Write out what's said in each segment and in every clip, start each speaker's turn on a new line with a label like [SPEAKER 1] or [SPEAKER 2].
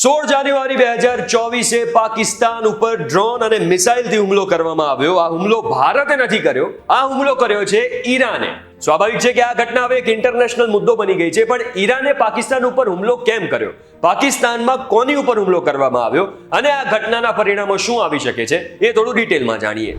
[SPEAKER 1] 16 જાન્યુઆરી 2024 પાકિસ્તાન ઉપર ડ્રોન અને મિસાઇલથી હુમલો કરવામાં આવ્યો. આ હુમલો ભારતે નથી કર્યો, આ હુમલો કર્યો છે ઈરાને. સ્વાભાવિક છે કે આ ઘટના હવે એક ઇન્ટરનેશનલ મુદ્દો બની ગઈ છે, પણ ઈરાને પાકિસ્તાન ઉપર હુમલો કેમ કર્યો, પાકિસ્તાનમાં કોની ઉપર હુમલો કરવામાં આવ્યો અને આ ઘટનાના પરિણામો શું આવી શકે છે એ થોડું ડિટેલમાં જાણીએ.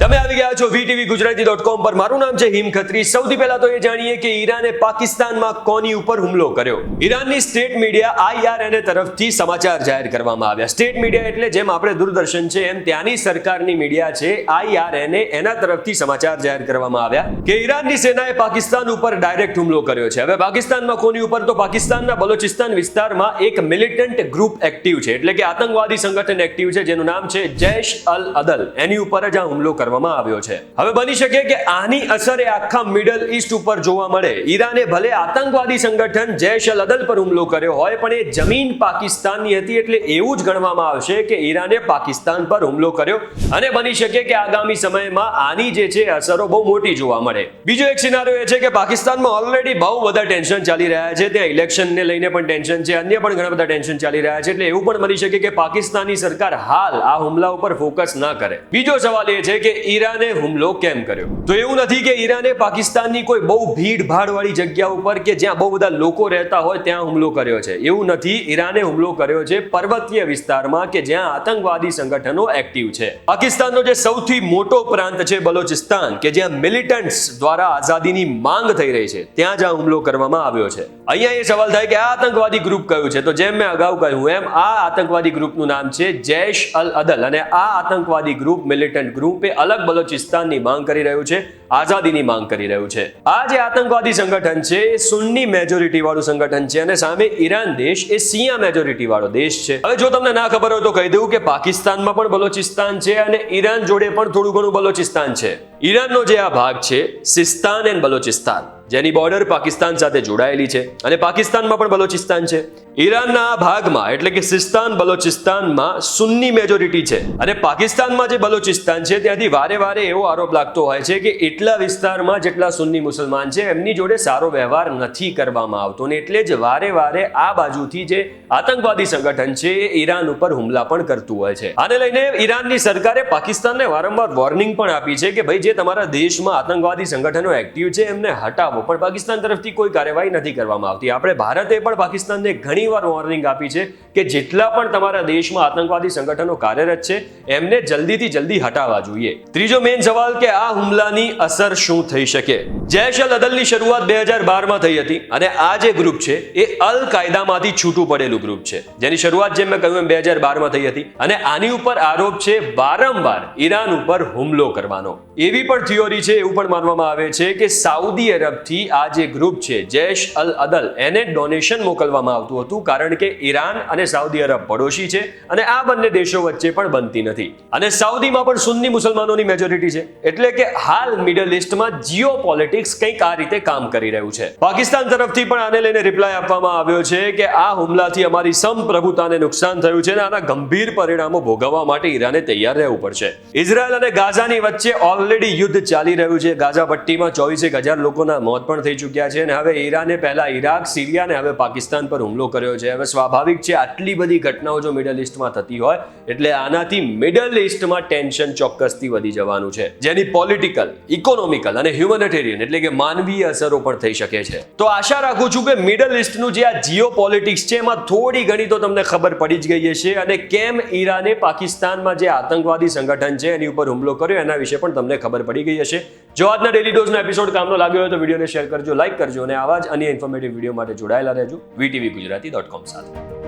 [SPEAKER 1] તમે આવી ગયા છો VTV Gujarati.com પર. મારું નામ છે હિમ ખત્રી. સૌથી પહેલા તો એ જાણીએ કે ઈરાને પાકિસ્તાનમાં કોની ઉપર હુમલો કર્યો. ઈરાનની સ્ટેટ મીડિયા IRNA તરફથી સમાચાર જાહેર કરવામાં આવ્યા. સ્ટેટ મીડિયા એટલે જેમ આપણે દૂરદર્શન છે એમ ત્યાંની સરકારની મીડિયા છે IRNA, એના તરફથી સમાચાર જાહેર કરવામાં આવ્યા કે ઈરાનની સેનાએ પાકિસ્તાન ઉપર ડાયરેક્ટ હુમલો કર્યો છે. હવે પાકિસ્તાનમાં કોની ઉપર? તો પાકિસ્તાનના બલોચિસ્તાન વિસ્તારમાં એક મિલિટન્ટ ગ્રુપ એક્ટિવ છે, એટલે કે આતંકવાદી સંગઠન એક્ટિવ છે, જેનું નામ છે જૈશ અલ અદલ. એની ઉપર જ આ હુમલો કરવામાં આવ્યો છે. હવે બની શકે કે આની અસર એ આખા મિડલ ઈસ્ટ ઉપર જોવા મળે. ઈરાને ભલે આતંકવાદી સંગઠન જૈશ અલ અદલ પર હુમલો કર્યો હોય, પણ એ જમીન પાકિસ્તાનની હતી, એટલે એવું જ ગણવામાં આવશે કે ઈરાને પાકિસ્તાન પર હુમલો કર્યો અને બની શકે કે આગામી સમયમાં આની જે છે અસરો બહુ મોટી જોવા મળે. બીજો એક સિનારિયો એ છે કે પાકિસ્તાનમાં ઓલરેડી બહુ બધા ટેન્શન ચાલી રહ્યા છે. ત્યાં ઇલેક્શનને લઈને પણ ટેન્શન છે, અન્ય પણ ઘણા બધા ટેન્શન ચાલી રહ્યા છે, એટલે એવું પણ બની શકે કે પાકિસ્તાની સરકાર હાલ આ હુમલા ઉપર ફોકસ ના કરે. બીજો સવાલ એ છે કે ઈરાને હુમલો કેમ કર્યો? તો એવું નથી કે ઈરાને પાકિસ્તાનની કોઈ બહુ ભીડ ભાડ વાળી જગ્યા ઉપર કે જ્યાં બહુ બધા લોકો રહેતા હોય ત્યાં હુમલો કર્યો છે. એવું નથી. ઈરાને હુમલો કર્યો છે પર્વતીય વિસ્તારમાં કે જ્યાં આતંકવાદી સંગઠનો એક્ટિવ છે. પાકિસ્તાનનો જે સૌથી મોટો પ્રાંત છે બલોચિસ્તાન, કે જ્યાં મિલિટન્ટ્સ દ્વારા આઝાદીની માંગ થઈ રહી છે, ત્યાં જ આ હુમલો કરવામાં આવ્યો છે. અહીંયા એ સવાલ થાય કે આ આતંકવાદી ગ્રુપ કયું છે? તો જેમ મેં અગાઉ કહ્યું એમ આ આતંકવાદી ગ્રુપનું નામ છે જૈશ અલ અદલ, અને આ આતંકવાદી ગ્રુપ, મિલિટન્ટ ગ્રુપ, એ અલગ બલોચિસ્તાનની માંગ કરી રહ્યું છે, આઝાદીની માંગ કરી રહ્યું છે. આ જે આતંકવાદી સંગઠન છે એ સુન્ની મેજોરિટી વાળું સંગઠન છે, અને સામે ઈરાન દેશ એ શિયા મેજોરિટી વાળો દેશ છે. હવે જો તમને ના ખબર હોય તો કહી દઉં કે પાકિસ્તાનમાં પણ બલોચિસ્તાન છે અને ઈરાન જોડે પણ થોડું ઘણું બલોચિસ્તાન છે. ઈરાનનો જે આ ભાગ છે સિસ્તાન એન્ડ બલોચિસ્તાન, જેની બોર્ડર પાકિસ્તાન સાથે જોડાયેલી છે, અને પાકિસ્તાનમાં પણ બલોચિસ્તાન છે. ઈરાનના આ ભાગમાં એટલે કે સિસ્તાન બલોચિસ્તાનમાં સુન્ની મેજોરિટી છે, અને પાકિસ્તાનમાં જે બલોચિસ્તાન છે ત્યાંથી વારે વારે એવો આરોપ લાગતો હોય છે કે એટલા વિસ્તારમાં જેટલા સુન્ની મુસલમાન છે એમની જોડે સારો વ્યવહાર નથી કરવામાં આવતો, ને એટલે જ વારે વારે આ બાજુથી જે આતંકવાદી સંગઠન છે એ ઈરાન ઉપર હુમલા પણ કરતું હોય છે. આને લઈને ઈરાનની સરકારે પાકિસ્તાનને વારંવાર વોર્નિંગ પણ આપી છે કે ભાઈ જે તમારા દેશમાં આતંકવાદી સંગઠનો એક્ટિવ છે એમને હટાવો, પણ પાકિસ્તાન તરફથી કોઈ કાર્યવાહી નથી કરવામાં આવતી. આપણે ભારતે પણ પાકિસ્તાનને ઘણીવાર વોર્નિંગ આપી છે કે જેટલા પણ તમારા દેશમાં આતંકવાદી સંગઠનો કાર્યરત છે એમને જલ્દીથી જલ્દી હટાવવા જોઈએ. ત્રીજો મેઇન સવાલ કે આ હુમલાની અસર શું થઈ શકે? જૈશ અલ અદલની શરૂઆત 2012માં થઈ હતી, અને આ જે ગ્રુપ છે એ અલ કાયદામાંથી છૂટું પડેલું ગ્રુપ છે, જેની શરૂઆત જેમ મેં કહ્યું એમ 2012માં થઈ હતી, અને આની ઉપર આરોપ છે વારંવાર ઈરાન ઉપર હુમલો કરવાનો. એવી પણ થિયોરી છે, એવું પણ માનવામાં આવે છે કે સાઉદી અરબથી આ જે ગ્રુપ છે જૈશ અલ અદલ એને ડોનેશન મોકલવામાં આવતું હતું, કારણ કે ઈરાન અને સાઉદી અરબ પડોશી છે અને આ બંને દેશો વચ્ચે પણ બનતી નથી. અને સાઉદીમાં પણ સુન્ની મુસલમાનોની મેજોરિટી છે, એટલે કે હાલ મિડલ ઈસ્ટમાં જીઓ પોલિટિક્સ કંઈક આ રીતે કામ કરી રહ્યું છે. પાકિસ્તાન તરફથી પણ આને લઈને રિપ્લાય આપવામાં આવ્યો છે કે આ હુમલાથી અમારી સંપ્રભુતાને નુકસાન થયું છે અને આના ગંભીર પરિણામો ભોગવવા માટે ઈરાને તૈયાર રહેવું પડશે. ઇઝરાયલ અને ગાઝાની વચ્ચે ઓલરેડી યુદ્ધ ચાલી રહ્યું છે. ગાઝા પટ્ટીમાં 24,000 લોકોના મોત પણ થઈ ચૂક્યા છે, અને હવે ઈરાને પહેલા ઈરાક, સિરિયા અને હવે પાકિસ્તાન પર હુમલો કર્યો છે. હવે સ્વાભાવિક છે આટલી બધી ઘટનાઓ જો મિડલ ઈસ્ટમાં થતી હોય એટલે આનાથી મિડલ ઈસ્ટમાં ટેન્શન ચોક્કસથી વધી જવાનું છે, જેની પોલિટિકલ, ઇકોનોમિકલ અને હ્યુમેનિટેરિયન એટલે કે માનવીય અસરો પણ થઈ શકે છે. તો આશા રાખું છું કે મિડલ ઈસ્ટનું જે આ જીઓ પોલિટિક્સ છે એમાં થોડી ઘણી તો તમને ખબર પડી જ ગઈ હશે, અને કેમ ઈરાને પાકિસ્તાનમાં જે આતંકવાદી સંગઠન છે એની ઉપર હુમલો કર્યો એના વિશે પણ તમને ખબર પડી ગઈ હશે. જો આજના ડેલી ડોઝનો એપિસોડ કામનો લાગ્યો હોય તો વિડીયોને શેર કરજો, લાઈક કરજો, અને આવા જ અન્ય ઇન્ફોર્મેટિવ વિડીયો માટે જોડાયેલા રહેજો VTV Gujarati.com સાથે.